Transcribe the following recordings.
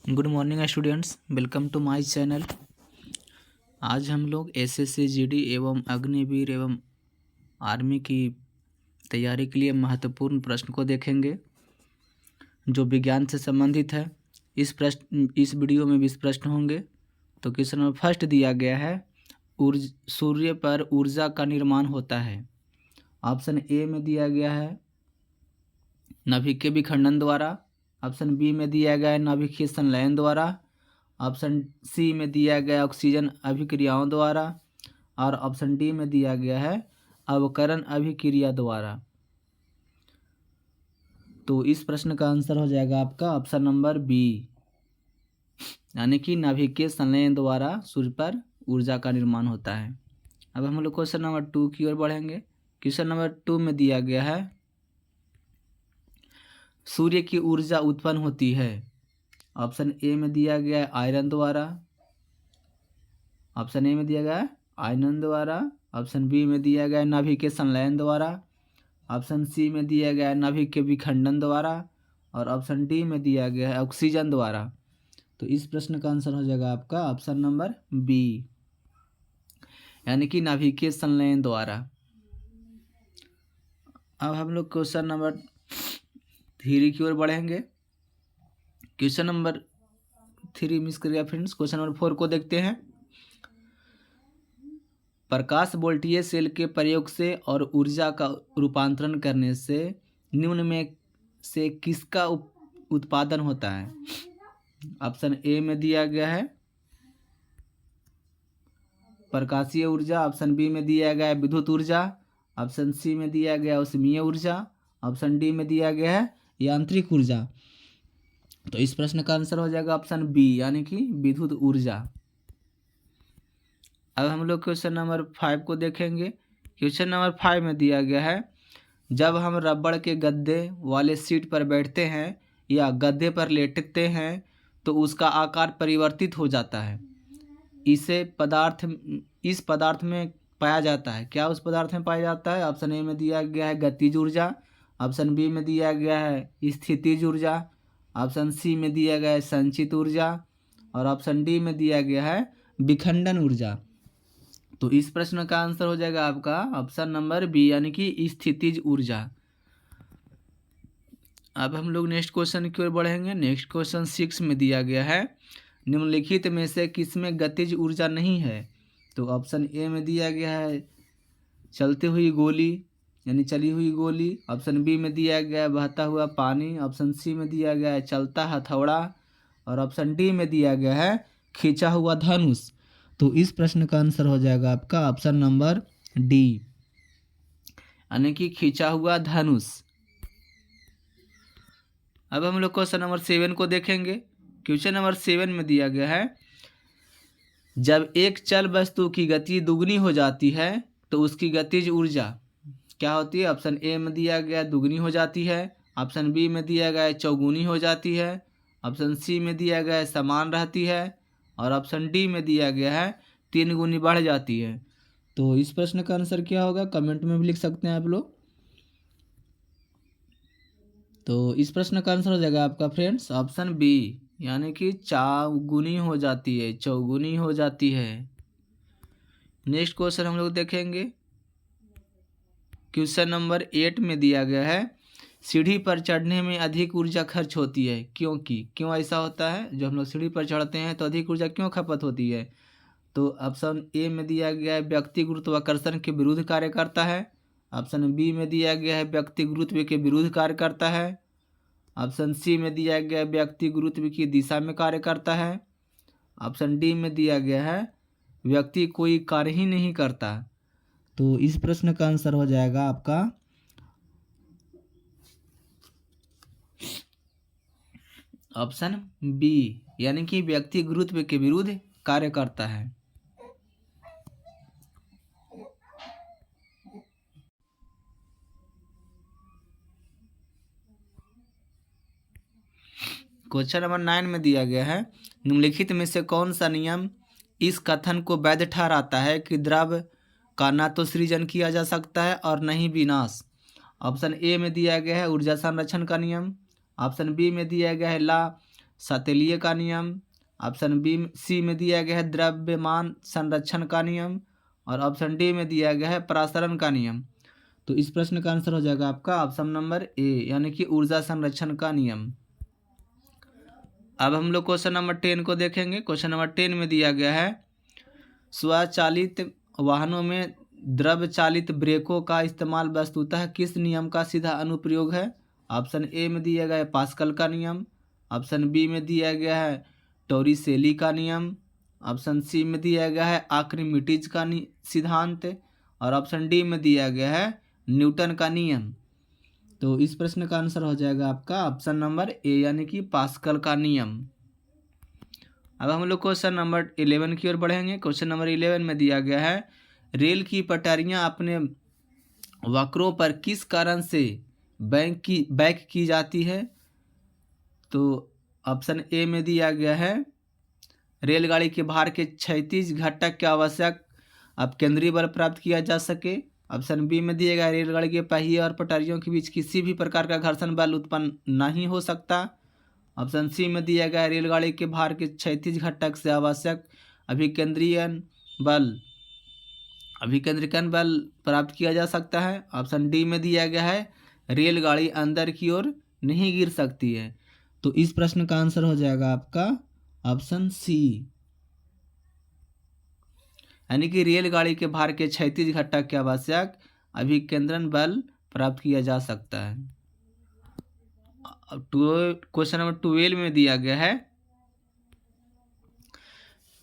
Good morning students, welcome to my channel. आज हम लोग एसएससी जीडी एवं अग्निवीर एवं आर्मी की तैयारी के लिए महत्वपूर्ण प्रश्न को देखेंगे जो विज्ञान से संबंधित है। इस वीडियो में 20 प्रश्न होंगे। तो क्वेश्चन नंबर फर्स्ट दिया गया है, सूर्य पर ऊर्जा का निर्माण होता है। ऑप्शन ए में दिया गया है नाभिकीय विखंडन द्वारा। ऑप्शन बी में दिया गया है नाभिकीय संलयन द्वारा। ऑप्शन सी में दिया गया ऑक्सीजन अभिक्रियाओं द्वारा। और ऑप्शन डी में दिया गया है अवकरण अभिक्रिया द्वारा। तो इस प्रश्न का आंसर हो जाएगा आपका ऑप्शन नंबर बी, यानी कि नाभिकीय संलयन द्वारा सूर्य पर ऊर्जा का निर्माण होता है। अब हम लोग क्वेश्चन नंबर 2 की ओर बढ़ेंगे। क्वेश्चन नंबर 2 में दिया गया है, सूर्य की ऊर्जा उत्पन्न होती है। ऑप्शन ए में दिया गया है आयरन द्वारा। ऑप्शन ए में दिया गया है आयरन द्वारा। ऑप्शन बी में दिया गया है नाभिकीय संलयन द्वारा। ऑप्शन सी में दिया गया है नाभिकीय विखंडन द्वारा। और ऑप्शन डी में दिया गया है ऑक्सीजन द्वारा। तो इस प्रश्न का आंसर हो जाएगा आपका ऑप्शन नंबर बी, यानी कि नाभिकीय संलयन द्वारा। अब हम लोग क्वेश्चन नंबर 3 की ओर बढ़ेंगे। क्वेश्चन नंबर 3 मिस कर गया फ्रेंड्स। क्वेश्चन नंबर 4 को देखते हैं। प्रकाश वोल्टीय सेल के प्रयोग से और ऊर्जा का रूपांतरण करने से निम्न में से किसका उत्पादन होता है। ऑप्शन ए में दिया गया है प्रकाशीय ऊर्जा। ऑप्शन बी में दिया गया है विद्युत ऊर्जा। ऑप्शन सी में दिया गया है ऊष्मीय ऊर्जा। ऑप्शन डी में दिया गया है यांत्रिक ऊर्जा। तो इस प्रश्न का आंसर हो जाएगा ऑप्शन बी, यानी कि विद्युत ऊर्जा। अब हम लोग क्वेश्चन नंबर 5 को देखेंगे। क्वेश्चन नंबर 5 में दिया गया है, जब हम रबड़ के गद्दे वाले सीट पर बैठते हैं या गद्दे पर लेटते हैं तो उसका आकार परिवर्तित हो जाता है। इस पदार्थ में पाया जाता है। क्या उस पदार्थ में पाया जाता है? ऑप्शन ए में दिया गया है गतिज ऊर्जा। ऑप्शन बी में दिया गया है स्थितिज ऊर्जा। ऑप्शन सी में दिया गया है संचित ऊर्जा। और ऑप्शन डी में दिया गया है विखंडन ऊर्जा। तो इस प्रश्न का आंसर हो जाएगा आपका ऑप्शन नंबर बी, यानी कि स्थितिज ऊर्जा। अब हम लोग नेक्स्ट क्वेश्चन की ओर बढ़ेंगे। नेक्स्ट क्वेश्चन 6 में दिया गया है, निम्नलिखित में से किसमें गतिज ऊर्जा नहीं है। तो ऑप्शन ए में दिया गया है चलती हुई गोली, यानी चली हुई गोली। ऑप्शन बी में दिया गया है बहता हुआ पानी। ऑप्शन सी में दिया गया है चलता हथौड़ा। और ऑप्शन डी में दिया गया है खींचा हुआ धनुष। तो इस प्रश्न का आंसर हो जाएगा आपका ऑप्शन नंबर डी, यानी कि खींचा हुआ धनुष। अब हम लोग क्वेश्चन नंबर 7 को देखेंगे। क्वेश्चन नंबर 7 में दिया गया है, जब एक चल वस्तु की गति दुगनी हो जाती है तो उसकी गतिज ऊर्जा क्या होती है। ऑप्शन ए में दिया गया दुगनी हो जाती है। ऑप्शन बी में दिया गया चौगुनी हो जाती है। ऑप्शन सी में दिया गया समान रहती है। और ऑप्शन डी में दिया गया है 3 गुनी बढ़ जाती है। तो इस प्रश्न का आंसर क्या होगा, कमेंट में भी लिख सकते हैं आप लोग। तो इस प्रश्न का आंसर हो जाएगा आपका फ्रेंड्स ऑप्शन बी, यानी कि चौगुनी हो जाती है, चौगुनी हो जाती है। नेक्स्ट क्वेश्चन हम लोग देखेंगे। क्वेश्चन नंबर 8 में दिया गया है, सीढ़ी पर चढ़ने में अधिक ऊर्जा खर्च होती है क्यों ऐसा होता है। जो हम लोग सीढ़ी पर चढ़ते हैं तो अधिक ऊर्जा क्यों खपत होती है। तो ऑप्शन ए में दिया गया है व्यक्ति गुरुत्वाकर्षण के विरुद्ध कार्य करता है। ऑप्शन बी में दिया गया है व्यक्ति गुरुत्व के विरुद्ध कार्य करता है। ऑप्शन सी में दिया गया है व्यक्ति गुरुत्व की दिशा में कार्य करता है। ऑप्शन डी में दिया गया है व्यक्ति कोई कार्य ही नहीं करता। तो इस प्रश्न का आंसर हो जाएगा आपका ऑप्शन बी, यानी कि व्यक्ति गुरुत्व के विरुद्ध कार्य करता है। क्वेश्चन नंबर 9 में दिया गया है, निम्नलिखित में से कौन सा नियम इस कथन को वैध ठहराता है कि द्रव का ना तो सृजन किया जा सकता है और न ही विनाश। ऑप्शन ए में दिया गया है ऊर्जा संरक्षण का नियम। ऑप्शन बी में दिया गया है ला सातल्य का नियम, ऑप्शन बी सी में दिया गया है द्रव्यमान संरक्षण का नियम, और ऑप्शन डी में दिया गया है परासरण का नियम। तो इस प्रश्न का आंसर हो जाएगा आपका ऑप्शन नंबर ए, यानी कि ऊर्जा संरक्षण का नियम। अब हम लोग क्वेश्चन नंबर 10 को देखेंगे। क्वेश्चन नंबर 10 में दिया गया है स्वचालित वाहनों में द्रव चालित ब्रेकों का इस्तेमाल वस्तुतः किस नियम का सीधा अनुप्रयोग है। ऑप्शन ए में दिया गया है पास्कल का नियम, ऑप्शन बी में दिया गया है टोरिसेली का नियम, ऑप्शन सी में दिया गया है आर्किमिडीज का सिद्धांत, और ऑप्शन डी में दिया गया है न्यूटन का नियम। तो इस प्रश्न का आंसर हो जाएगा आपका ऑप्शन नंबर ए, यानी कि पास्कल का नियम। अब हम लोग क्वेश्चन नंबर 11 की ओर बढ़ेंगे। क्वेश्चन नंबर 11 में दिया गया है रेल की पटरियां अपने वक्रों पर किस कारण से बैक की जाती है। तो ऑप्शन ए में दिया गया है रेलगाड़ी के भार के क्षैतिज घटक के आवश्यक अपकेंद्री बल प्राप्त किया जा सके। ऑप्शन बी में दिया गया रेलगाड़ी के पहिए और पटरियों के बीच किसी भी प्रकार का घर्षण बल उत्पन्न नहीं हो सकता। ऑप्शन सी में दिया गया रेलगाड़ी के भार के क्षैतिज घटक से आवश्यक अभिकेंद्रीकरण बल प्राप्त किया जा सकता है। ऑप्शन डी में दिया गया है रेलगाड़ी अंदर की ओर नहीं गिर सकती है। तो इस प्रश्न का आंसर हो जाएगा आपका ऑप्शन सी, यानी कि रेलगाड़ी के भार के क्षैतिज घटक के आवश्यक अभिकेंद्रण बल प्राप्त किया जा सकता है। क्वेश्चन नंबर 12 में दिया गया है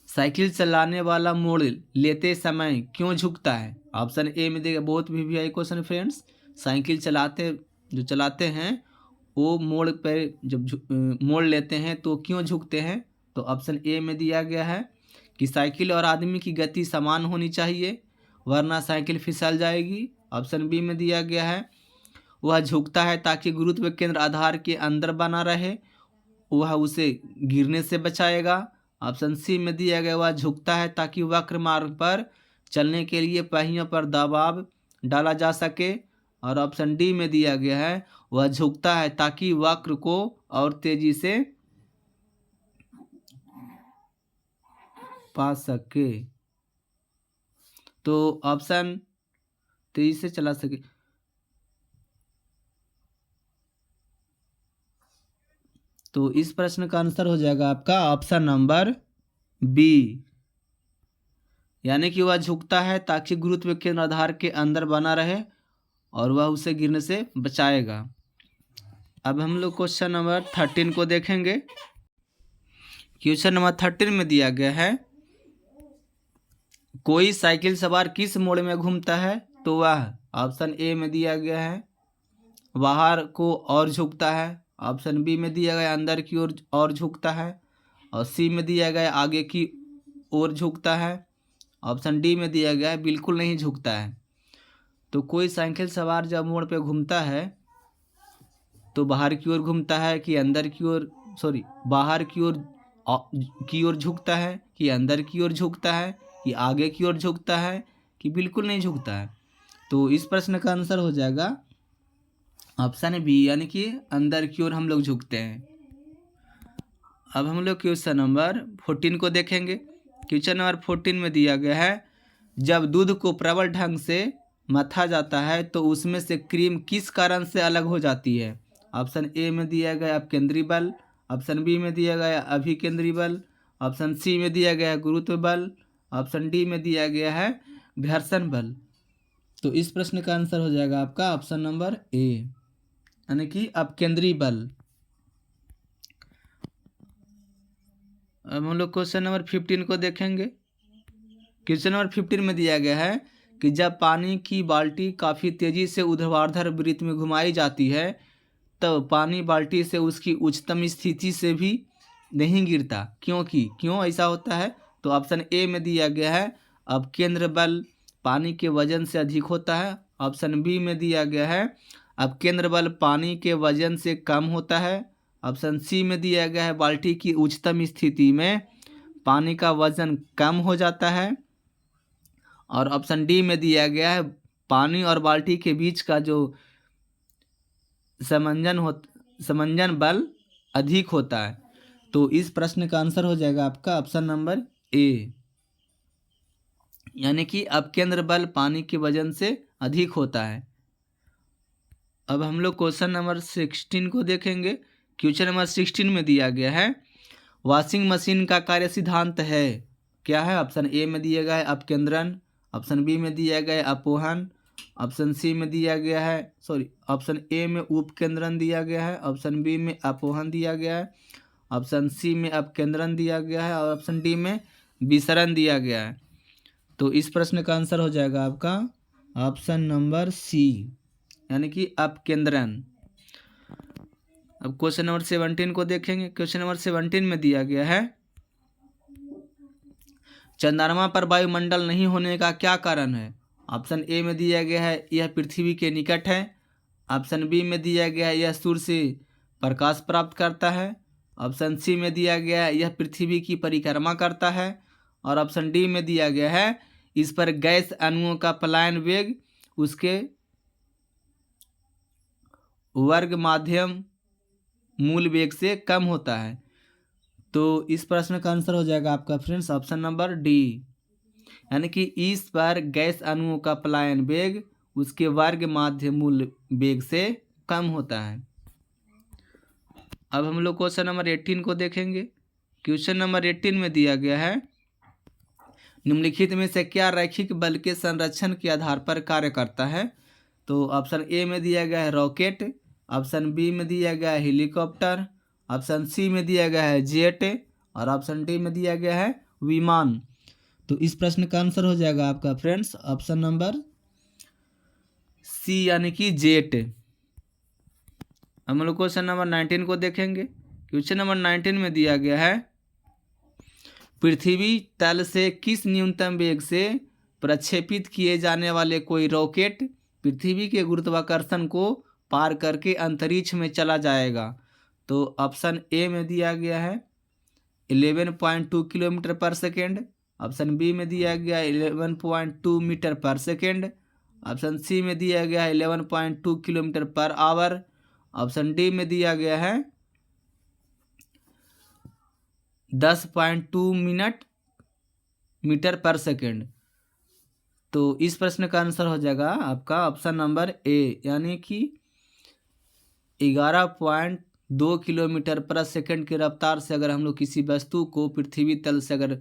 साइकिल चलाने वाला मोड़ लेते समय क्यों झुकता है। ऑप्शन ए में देगा, बहुत भी आई क्वेश्चन फ्रेंड्स, साइकिल चलाते हैं वो मोड़ पर जब मोड़ लेते हैं तो क्यों झुकते हैं। तो ऑप्शन ए में दिया गया है कि साइकिल और आदमी की गति समान होनी चाहिए वरना साइकिल फिसल जाएगी। ऑप्शन बी में दिया गया है वह झुकता है ताकि गुरुत्व केंद्र आधार के अंदर बना रहे, वह उसे गिरने से बचाएगा। ऑप्शन सी में दिया गया वह झुकता है ताकि वक्र मार्ग पर चलने के लिए पहियों पर दबाव डाला जा सके, और ऑप्शन डी में दिया गया है वह झुकता है ताकि वक्र को और तेजी से पा सके। तो ऑप्शन तेजी से चला सके। तो इस प्रश्न का आंसर हो जाएगा आपका ऑप्शन नंबर बी, यानी कि वह झुकता है ताकि गुरुत्व केंद्र आधार के अंदर बना रहे और वह उसे गिरने से बचाएगा। अब हम लोग क्वेश्चन नंबर 13 को देखेंगे। क्वेश्चन नंबर 13 में दिया गया है कोई साइकिल सवार किस मोड़ में घूमता है। तो वह ऑप्शन ए में दिया गया है बाहर को और झुकता है, ऑप्शन बी में दिया गया अंदर की ओर और झुकता है, और सी में दिया गया आगे की ओर झुकता है, ऑप्शन डी में दिया गया है बिल्कुल नहीं झुकता है। तो कोई साइकिल सवार जब मोड़ पे घूमता है तो बाहर की ओर घूमता है कि अंदर की ओर बाहर की ओर झुकता है कि अंदर की ओर झुकता है कि आगे की ओर झुकता है कि बिल्कुल नहीं झुकता है। तो इस प्रश्न का आंसर हो जाएगा ऑप्शन बी, यानी कि अंदर की ओर हम लोग झुकते हैं। अब हम लोग क्वेश्चन नंबर 14 को देखेंगे। क्वेश्चन नंबर 14 में दिया गया है जब दूध को प्रबल ढंग से मथा जाता है तो उसमें से क्रीम किस कारण से अलग हो जाती है। ऑप्शन ए में दिया गया अपकेंद्री बल, ऑप्शन बी में दिया गया अभिकेंद्री बल, ऑप्शन सी में दिया गया गुरुत्व बल, ऑप्शन डी में दिया गया है घर्षण बल। तो इस प्रश्न का आंसर हो जाएगा आपका ऑप्शन नंबर ए, यानी कि अपकेंद्री बल। अब हम लोग क्वेश्चन नंबर 15 को देखेंगे। क्वेश्चन नंबर 15 में दिया गया है कि जब पानी की बाल्टी काफ़ी तेज़ी से ऊर्ध्वाधर वृत्त में घुमाई जाती है तो पानी बाल्टी से उसकी उच्चतम स्थिति से भी नहीं गिरता, क्यों ऐसा होता है। तो ऑप्शन ए में दिया गया है अपकेंद्र बल पानी के वजन से अधिक होता है, ऑप्शन बी में दिया गया है अपकेंद्र बल पानी के वजन से कम होता है, ऑप्शन सी में दिया गया है बाल्टी की उच्चतम स्थिति में पानी का वजन कम हो जाता है, और ऑप्शन डी में दिया गया है पानी और बाल्टी के बीच का जो समंजन बल अधिक होता है। तो इस प्रश्न का आंसर हो जाएगा आपका ऑप्शन नंबर ए, यानी कि अपकेंद्र बल पानी के वजन से अधिक होता है। अब हम लोग क्वेश्चन नंबर 16 को देखेंगे। क्वेश्चन नंबर 16 में दिया गया है वॉशिंग मशीन का कार्य सिद्धांत है, क्या है? ऑप्शन ए में दिया गया है अपकेंद्रन, ऑप्शन बी में दिया गया है अपोहन, ऑप्शन सी में दिया गया है ऑप्शन ए में उपकेंद्रन दिया गया है, ऑप्शन बी में अपोहन दिया गया है, ऑप्शन सी में अपकेंद्रन दिया गया है और ऑप्शन डी में विसरण दिया गया है। तो इस प्रश्न का आंसर हो जाएगा आपका ऑप्शन नंबर सी, यानी कि अपकेंद्रन। अब क्वेश्चन नंबर 17 को देखेंगे। क्वेश्चन नंबर 17 में दिया गया है चंद्रमा पर वायुमंडल नहीं होने का क्या कारण है? ऑप्शन ए में दिया गया है यह पृथ्वी के निकट है, ऑप्शन बी में दिया गया है यह सूर्य से प्रकाश प्राप्त करता है, ऑप्शन सी में दिया गया है यह पृथ्वी की परिक्रमा करता है और ऑप्शन डी में दिया गया है इस पर गैस अणुओं का पलायन वेग उसके वर्ग माध्यम मूल वेग से कम होता है। तो इस प्रश्न का आंसर हो जाएगा आपका फ्रेंड्स ऑप्शन नंबर डी, यानी कि इस पर गैस अणुओं का पलायन वेग उसके वर्ग माध्य मूल वेग से कम होता है। अब हम लोग क्वेश्चन नंबर 18 को देखेंगे। क्वेश्चन नंबर 18 में दिया गया है निम्नलिखित में से क्या रैखिक बल के संरक्षण के आधार पर कार्य करता है? तो ऑप्शन ए में दिया गया है रॉकेट, ऑप्शन बी में दिया गया है हेलीकॉप्टर, ऑप्शन सी में दिया गया है जेट और ऑप्शन डी में दिया गया है विमान। तो इस प्रश्न का आंसर हो जाएगा आपका फ्रेंड्स ऑप्शन नंबर सी, यानी कि जेट। हम लोग क्वेश्चन नंबर 19 को देखेंगे। क्वेश्चन नंबर 19 में दिया गया है पृथ्वी तल से किस न्यूनतम वेग से प्रक्षेपित किए जाने वाले कोई रॉकेट पृथ्वी के गुरुत्वाकर्षण को पार करके अंतरिक्ष में चला जाएगा? तो ऑप्शन ए में दिया गया है 11.2 किलोमीटर पर सेकेंड, ऑप्शन बी में दिया गया है 11.2 मीटर पर सेकेंड, ऑप्शन सी में दिया गया है 11.2 kilometre per hour, option D में दिया गया है 10.2 मीटर पर सेकेंड। तो इस प्रश्न का आंसर हो जाएगा आपका ऑप्शन नंबर ए, यानी कि 11.2 किलोमीटर पर सेकंड की रफ्तार से अगर हम लोग किसी वस्तु को पृथ्वी तल से अगर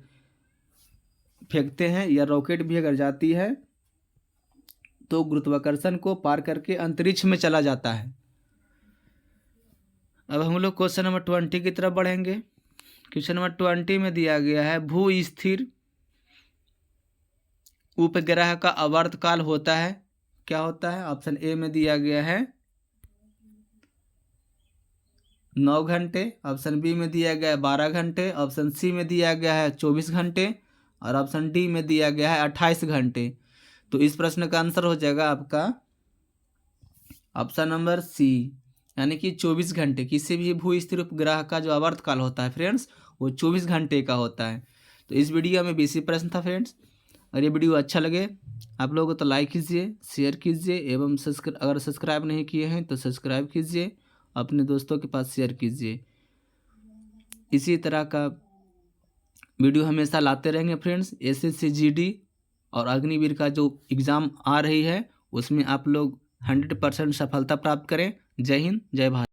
फेंकते हैं या रॉकेट भी अगर जाती है तो गुरुत्वाकर्षण को पार करके अंतरिक्ष में चला जाता है। अब हम लोग क्वेश्चन नंबर 20 की तरफ बढ़ेंगे। क्वेश्चन नंबर 20 में दिया गया है भू स्थिर उपग्रह का आवर्तकाल होता है, क्या होता है? ऑप्शन ए में दिया गया है 9 घंटे, ऑप्शन बी में दिया गया है 12 घंटे, ऑप्शन सी में दिया गया है 24 घंटे और ऑप्शन डी में दिया गया है 28 घंटे। तो इस प्रश्न का आंसर हो जाएगा आपका ऑप्शन नंबर सी, यानी कि 24 घंटे। किसी भी भू स्थिर उपग्रह का जो आवर्तकाल होता है फ्रेंड्स वो 24 घंटे का होता है। तो इस वीडियो में बेसिक प्रश्न था फ्रेंड्स। अगर ये वीडियो अच्छा लगे आप लोगों को तो लाइक कीजिए, शेयर कीजिए एवं अगर सब्सक्राइब नहीं किए हैं तो सब्सक्राइब कीजिए, अपने दोस्तों के पास शेयर कीजिए। इसी तरह का वीडियो हमेशा लाते रहेंगे फ्रेंड्स। एसएससी जीडी और अग्निवीर का जो एग्ज़ाम आ रही है उसमें आप लोग 100% सफलता प्राप्त करें। जय हिंद, जय भारत।